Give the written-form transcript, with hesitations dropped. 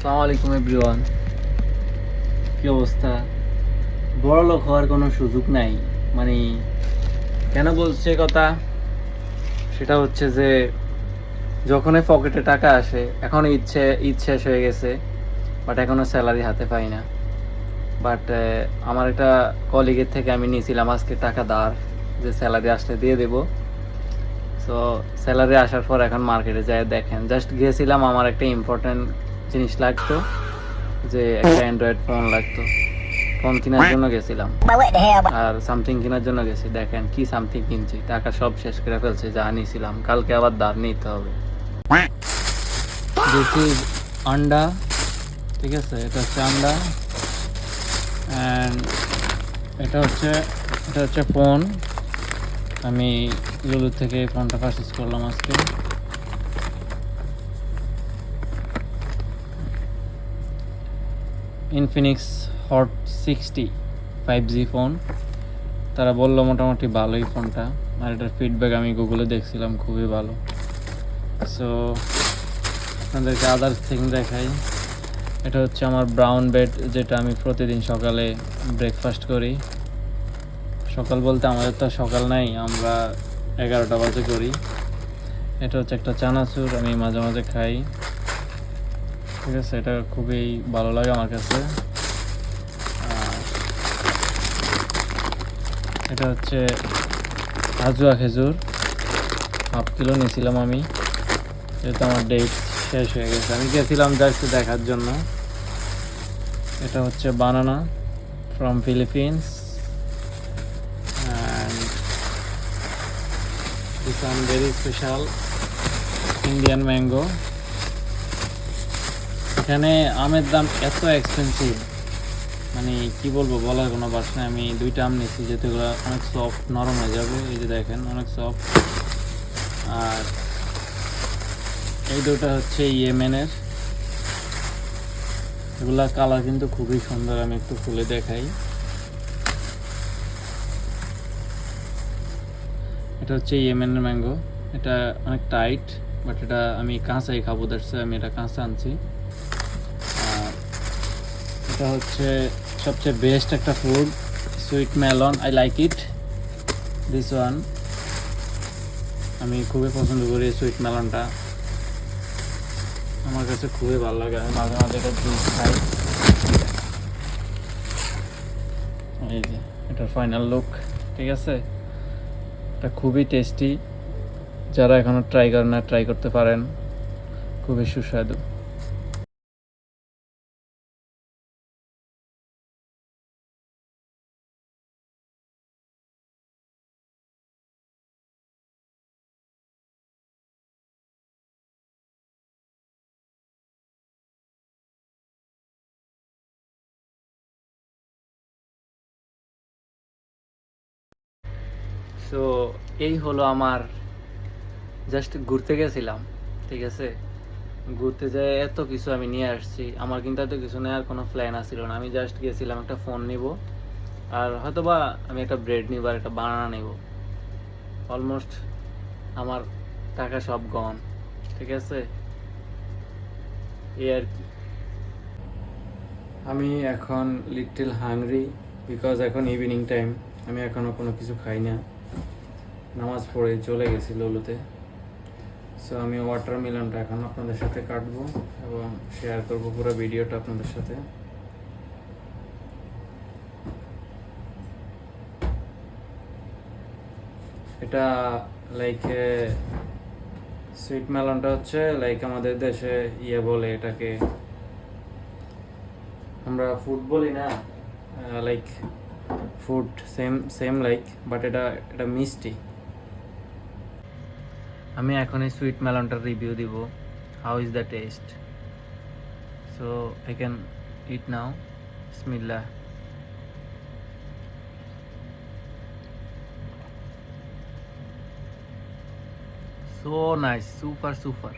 আসসালামু আলাইকুম এভরিওয়ান। কি অবস্থা? বড়লোক হওয়ার কোনো সুযোগ নাই। মানে কেন বলছে কথা, সেটা হচ্ছে যে যখনই পকেটে টাকা আসে, এখন ঈদ শেষ হয়ে গেছে, বাট এখনো স্যালারি হাতে পাই না। বাট আমার একটা কলিগের থেকে আমি নিয়েছিলাম আজকে টাকা ধার, যে স্যালারি আসলে দিয়ে দেবো। সো স্যালারি আসার পর এখন মার্কেটে যায় দেখেন, জাস্ট গিয়েছিলাম, আমার একটা ইম্পর্টেন্ট জিনিস লাগতো, যে একটা অ্যান্ড্রয়েড ফোন লাগতো। ফোন কেনার জন্য গেছিলাম আর সামথিং কেনার জন্য গেছি। দেখেন কি সামথিং কিনছি, টাকা সব শেষ করে ফেলছে যা নিয়েছিলাম। কালকে আবার ধার নিতে হবে। দিস ইজ আন্ডা, ঠিক আছে, এটা হচ্ছে আন্ডা অ্যান্ড এটা হচ্ছে ফোন। আমি লুলু থেকে ফোনটা পারচেস করলাম আজকে। Infinix hot 60 5G phone. তারা বললো মোটামুটি ভালোই ফোনটা, আর এটার ফিডব্যাক আমি গুগলে দেখছিলাম, খুবই ভালো। সো আপনাদেরকে আদার্স থিং দেখাই। এটা হচ্ছে আমার ব্রাউন ব্রেড, যেটা আমি প্রতিদিন সকালে ব্রেকফাস্ট করি। সকাল বলতে আমাদের তো সকাল নাই, আমরা 11টা বাজে করি। এটা হচ্ছে একটা চানাচুর, আমি মাঝে মাঝে খাই, ঠিক আছে। এটা খুবই ভালো লাগে আমার কাছে। এটা হচ্ছে আজুয়া খেজুর, হাফ কিলো নিয়েছিলাম আমি, যেহেতু আমার ডেট শেষ হয়ে গেছে। আমি গেছিলাম জাস্ট দেখার জন্য। এটা হচ্ছে banana from Philippines and this one very special Indian mango. এখানে আমের দাম এত এক্সপেন্সিভ, মানে কি বলবো, বলার কোনো ভাষা নেই। আমি 2টা আম নিয়েছি, যেহেতু এগুলো অনেক সফট, নরম হয়ে যাবে। এই যে দেখেন, অনেক সফট। আর এই দুটো হচ্ছে ইয়েমেনের। এগুলা কালার কিন্তু খুবই সুন্দর, আমি একটু খুলে দেখাই। এটা হচ্ছে ইয়েমেনের ম্যাঙ্গো। এটা অনেক টাইট, বাট এটা আমি কাঁচাই খাবো, দ্যাটস আমি এটা কাঁচা আনছি। আর এটা হচ্ছে সবচেয়ে বেস্ট একটা food, sweet melon. I like it, this one. আমি খুবই পছন্দ করি সুইট মেলনটা, আমার কাছে খুবই ভালো লাগে। আমি মাঝে মাঝে এটা জুস খাই। এই যে এটার ফাইনাল লুক, ঠিক আছে। এটা খুবই টেস্টি, যারা এখনো ট্রাই করেন না ট্রাই করতে পারেন, খুবই সুস্বাদু। সো এই হলো আমার, জাস্ট ঘুরতে গেছিলাম, ঠিক আছে। ঘুরতে যেয়ে এত কিছু আমি নিয়ে আসছি। আমার কিন্তু এত কিছু নেওয়ার কোনো প্ল্যান আসছিল না। আমি জাস্ট গেছিলাম একটা ফোন নিব, আর হয়তোবা আমি একটা ব্রেড নিব আর একটা বানানা নিব। অলমোস্ট আমার টাকা সব গন, ঠিক আছে। এই আর কি। আমি এখন লিটল হাংরি, বিকজ এখন ইভিনিং টাইম। আমি এখনও কোনো কিছু খাই না, নামাজ পড়ে চলে গেছি লুলুতে। সো আমি ওয়াটারমেলনটা এখন আপনাদের সাথে কাটবো এবং শেয়ার করবো পুরো ভিডিওটা আপনাদের সাথে। এটা লাইক সুইট মেলনটা হচ্ছে লাইক আমাদের দেশে ইয়ে বলে এটাকে, আমরা ফুড বলি না, like food same same like, but এটা এটা মিষ্টি। আমি এখন এই সুইট মেলনটার রিভিউ দিব, how is the taste. So I can eat now. বিসমিল্লাহ। So nice, super super.